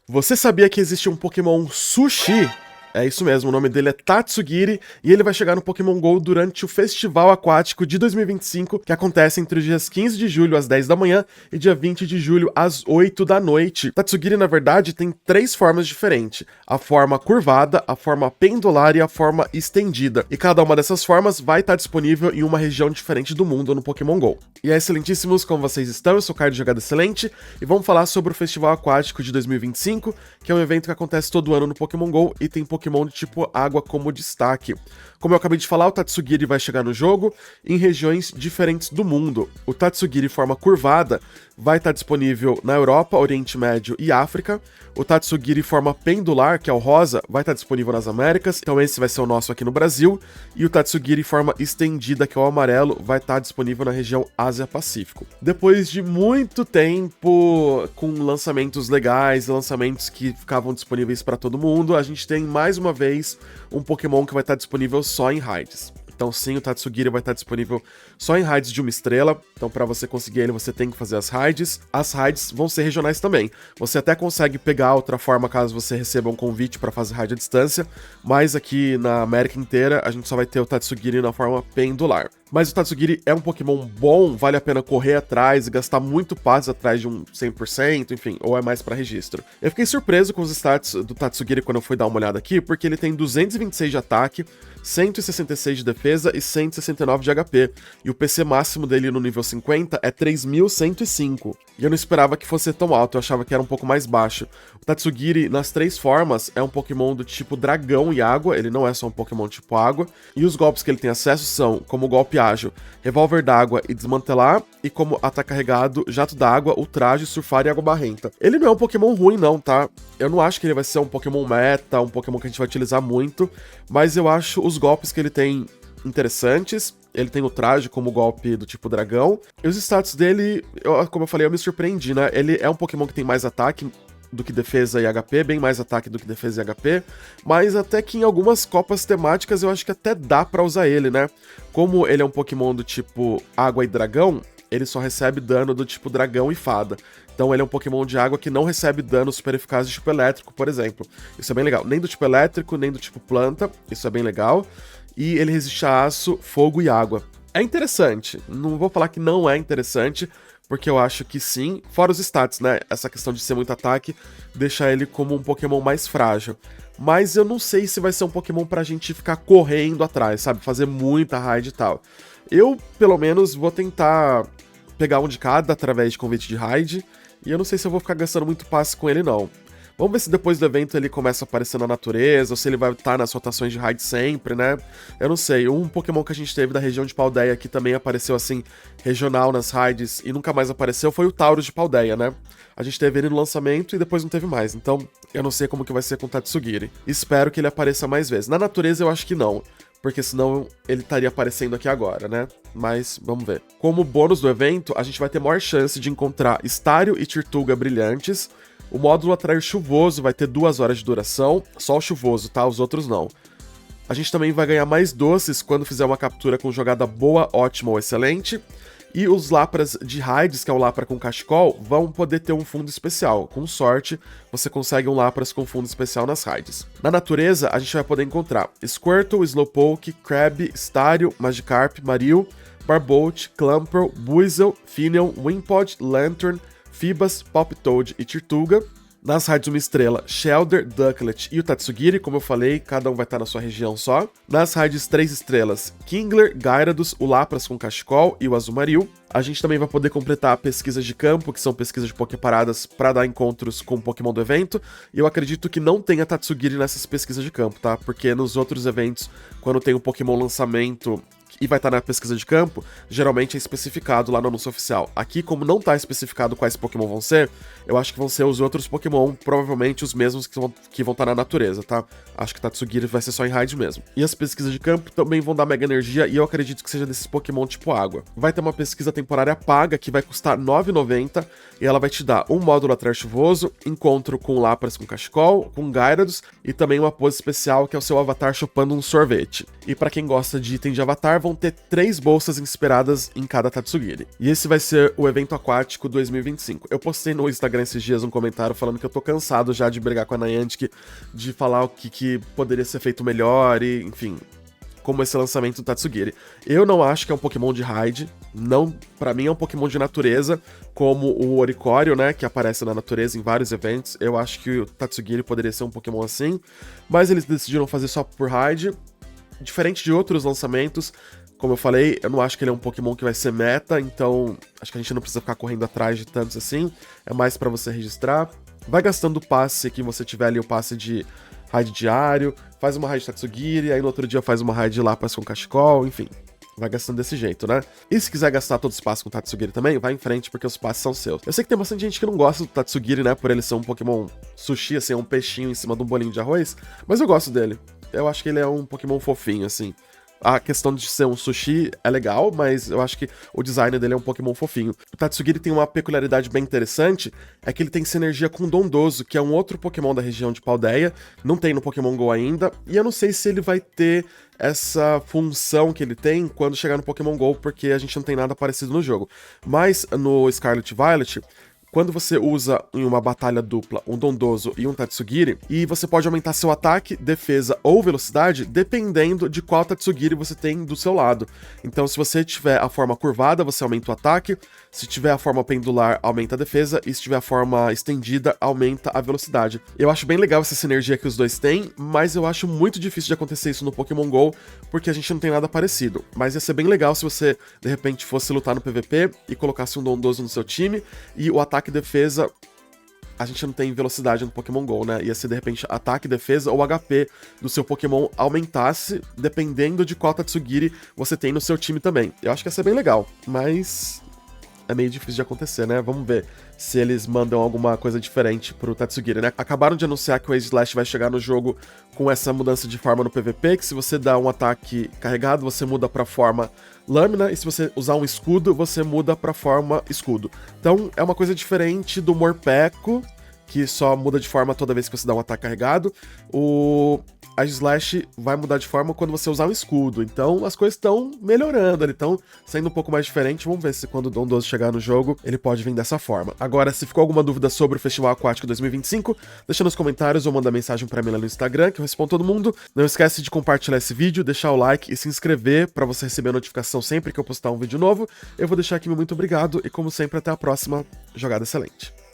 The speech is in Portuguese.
Você sabia que existe um Pokémon Sushi? É isso mesmo, o nome dele é Tatsugiri e ele vai chegar no Pokémon GO durante o Festival Aquático de 2025, que acontece entre os dias 15 de julho às 10 da manhã e dia 20 de julho às 8 da noite. Tatsugiri, na verdade, tem 3 formas diferentes: a forma curvada, a forma pendular e a forma estendida. E cada uma dessas formas vai estar disponível em uma região diferente do mundo no Pokémon GO. E é excelentíssimos, como vocês estão? Eu sou o Caio de Jogada Excelente e vamos falar sobre o Festival Aquático de 2025, que é um evento que acontece todo ano no Pokémon GO e tem Pokémon de tipo água como destaque. Como eu acabei de falar, o Tatsugiri vai chegar no jogo em regiões diferentes do mundo. O Tatsugiri forma curvada vai estar disponível na Europa, Oriente Médio e África. O Tatsugiri forma pendular, que é o rosa, vai estar disponível nas Américas, então esse vai ser o nosso aqui no Brasil. E o Tatsugiri forma estendida, que é o amarelo, vai estar disponível na região Ásia-Pacífico. Depois de muito tempo com lançamentos legais, lançamentos que ficavam disponíveis para todo mundo, a gente tem mais uma vez um Pokémon que vai estar disponível só em raids. Então sim, o Tatsugiri vai estar disponível só em raids de 1 estrela, então para você conseguir ele você tem que fazer as raids. As raids vão ser regionais também. Você até consegue pegar outra forma caso você receba um convite para fazer raid à distância, mas aqui na América inteira a gente só vai ter o Tatsugiri na forma pendular. Mas o Tatsugiri é um Pokémon bom, vale a pena correr atrás e gastar muito passes atrás de um 100%, enfim, ou é mais para registro. Eu fiquei surpreso com os stats do Tatsugiri quando eu fui dar uma olhada aqui, porque ele tem 226 de ataque, 166 de defesa e 169 de HP, e o PC máximo dele no nível 50 é 3105. E eu não esperava que fosse tão alto, eu achava que era um pouco mais baixo. O Tatsugiri, nas 3 formas, é um Pokémon do tipo dragão e água, ele não é só um Pokémon tipo água, e os golpes que ele tem acesso são, como golpe ágil, revólver d'água e desmantelar, e como ataque carregado, jato d'água, ultraje, surfar e água barrenta. Ele não é um Pokémon ruim não, tá? Eu não acho que ele vai ser um Pokémon meta, um Pokémon que a gente vai utilizar muito, mas eu acho os golpes que ele tem interessantes. Ele tem o traje como golpe do tipo dragão. E os status dele, como eu falei, eu me surpreendi, né? Ele é um Pokémon que tem mais ataque do que defesa e HP, bem mais ataque do que defesa e HP, mas até que em algumas copas temáticas eu acho que até dá pra usar ele, né? Como ele é um Pokémon do tipo água e dragão, ele só recebe dano do tipo dragão e fada. Então ele é um Pokémon de água que não recebe dano super eficaz de tipo elétrico, por exemplo. Isso é bem legal. Nem do tipo elétrico, nem do tipo planta, isso é bem legal. E ele resiste a aço, fogo e água. É interessante, não vou falar que não é interessante, porque eu acho que sim, fora os stats, né? Essa questão de ser muito ataque deixa ele como um Pokémon mais frágil. Mas eu não sei se vai ser um Pokémon pra gente ficar correndo atrás, sabe? Fazer muita raid e tal. Eu, pelo menos, vou tentar pegar um de cada através de convite de raid, e eu não sei se eu vou ficar gastando muito passe com ele, não. Vamos ver se depois do evento ele começa a aparecer na natureza, ou se ele vai estar nas rotações de raid sempre, né? Eu não sei. Um Pokémon que a gente teve da região de Paldea, que também apareceu assim, regional nas raids, e nunca mais apareceu, foi o Taurus de Paldea, né? A gente teve ele no lançamento e depois não teve mais, então eu não sei como que vai ser com o Tatsugiri. Espero que ele apareça mais vezes. Na natureza eu acho que não, porque senão ele estaria aparecendo aqui agora, né? Mas vamos ver. Como bônus do evento, a gente vai ter maior chance de encontrar Estário e Tirtuga brilhantes. O módulo Atrair Chuvoso vai ter 2 horas de duração, só o chuvoso, tá? Os outros não. A gente também vai ganhar mais doces quando fizer uma captura com jogada boa, ótima ou excelente. E os Lapras de raids, que é o Lapra com cachecol, vão poder ter um fundo especial. Com sorte, você consegue um Lapras com fundo especial nas raids. Na natureza, a gente vai poder encontrar Squirtle, Slowpoke, Crabbe, Staryu, Magikarp, Marill, Barbolt, Clamperl, Buizel, Finneon, Wimpod, Lantern, Fibas, Palpitoad e Tirtuga. Nas raids 1 estrela, Shelder, Ducklet e o Tatsugiri, como eu falei, cada um vai estar na sua região só. Nas raids 3 estrelas, Kingler, Gyarados, o Lapras com cachecol e o Azumarill. A gente também vai poder completar pesquisas de campo, que são pesquisas de Poképaradas para dar encontros com o Pokémon do evento. E eu acredito que não tenha Tatsugiri nessas pesquisas de campo, tá? Porque nos outros eventos, quando tem um Pokémon lançamento e vai estar na pesquisa de campo, geralmente é especificado lá no anúncio oficial. Aqui, como não está especificado quais Pokémon vão ser, eu acho que vão ser os outros Pokémon, provavelmente os mesmos que vão estar na natureza, tá? Acho que Tatsugiri vai ser só em raid mesmo. E as pesquisas de campo também vão dar Mega Energia, e eu acredito que seja desses Pokémon tipo água. Vai ter uma pesquisa temporária paga, que vai custar R$ 9,90, e ela vai te dar um módulo Atrair Chuvoso, encontro com Lapras com cachecol, com Gyarados, e também uma pose especial, que é o seu avatar chupando um sorvete. E pra quem gosta de item de avatar, vão ter 3 bolsas inspiradas em cada Tatsugiri. E esse vai ser o evento aquático 2025. Eu postei no Instagram esses dias um comentário falando que eu tô cansado já de brigar com a Niantic, de falar o que poderia ser feito melhor e, enfim, como esse lançamento do Tatsugiri. Eu não acho que é um Pokémon de raid, não, pra mim é um Pokémon de natureza, como o Oricorio, né, que aparece na natureza em vários eventos. Eu acho que o Tatsugiri poderia ser um Pokémon assim, mas eles decidiram fazer só por raid. Diferente de outros lançamentos, como eu falei, eu não acho que ele é um Pokémon que vai ser meta, então acho que a gente não precisa ficar correndo atrás de tantos assim, é mais pra você registrar. Vai gastando o passe que você tiver ali, o passe de raid diário, faz uma raid Tatsugiri, aí no outro dia faz uma raid Lapas com Cachecol, enfim. Vai gastando desse jeito, né? E se quiser gastar todo o espaço com o Tatsugiri também, vai em frente, porque os passes são seus. Eu sei que tem bastante gente que não gosta do Tatsugiri, né? Por ele ser um Pokémon sushi, assim, um peixinho em cima de um bolinho de arroz, mas eu gosto dele. Eu acho que ele é um Pokémon fofinho, assim. A questão de ser um sushi é legal, mas eu acho que o design dele é um Pokémon fofinho. O Tatsugiri tem uma peculiaridade bem interessante, é que ele tem sinergia com o Dondozo, que é um outro Pokémon da região de Paldea, não tem no Pokémon GO ainda, e eu não sei se ele vai ter essa função que ele tem quando chegar no Pokémon GO, porque a gente não tem nada parecido no jogo. Mas no Scarlet Violet, quando você usa em uma batalha dupla um Dondozo e um Tatsugiri, e você pode aumentar seu ataque, defesa ou velocidade, dependendo de qual Tatsugiri você tem do seu lado. Então, se você tiver a forma curvada, você aumenta o ataque, se tiver a forma pendular, aumenta a defesa, e se tiver a forma estendida, aumenta a velocidade. Eu acho bem legal essa sinergia que os dois têm, mas eu acho muito difícil de acontecer isso no Pokémon GO, porque a gente não tem nada parecido. Mas ia ser bem legal se você, de repente, fosse lutar no PVP e colocasse um Dondozo no seu time, e o ataque e defesa, a gente não tem velocidade no Pokémon GO, né? Ia ser, de repente, ataque, defesa ou HP do seu Pokémon aumentasse, dependendo de qual Tatsugiri você tem no seu time também. Eu acho que ia ser bem legal, mas é meio difícil de acontecer, né? Vamos ver se eles mandam alguma coisa diferente pro Tatsugiri, né? Acabaram de anunciar que o Ace Slash vai chegar no jogo com essa mudança de forma no PVP, que se você dá um ataque carregado, você muda pra forma lâmina, e se você usar um escudo, você muda pra forma escudo. Então, é uma coisa diferente do Morpeko, que só muda de forma toda vez que você dá um ataque carregado. O Ace Slash vai mudar de forma quando você usar um escudo. Então, as coisas estão melhorando, eles estão sendo um pouco mais diferentes. Vamos ver se quando o Dondozo chegar no jogo, ele pode vir dessa forma. Agora, se ficou alguma dúvida sobre o Festival Aquático 2025, deixa nos comentários ou manda mensagem pra mim lá no Instagram, que eu respondo todo mundo. Não esquece de compartilhar esse vídeo, deixar o like e se inscrever pra você receber a notificação sempre que eu postar um vídeo novo. Eu vou deixar aqui meu muito obrigado e, como sempre, até a próxima. Jogada excelente!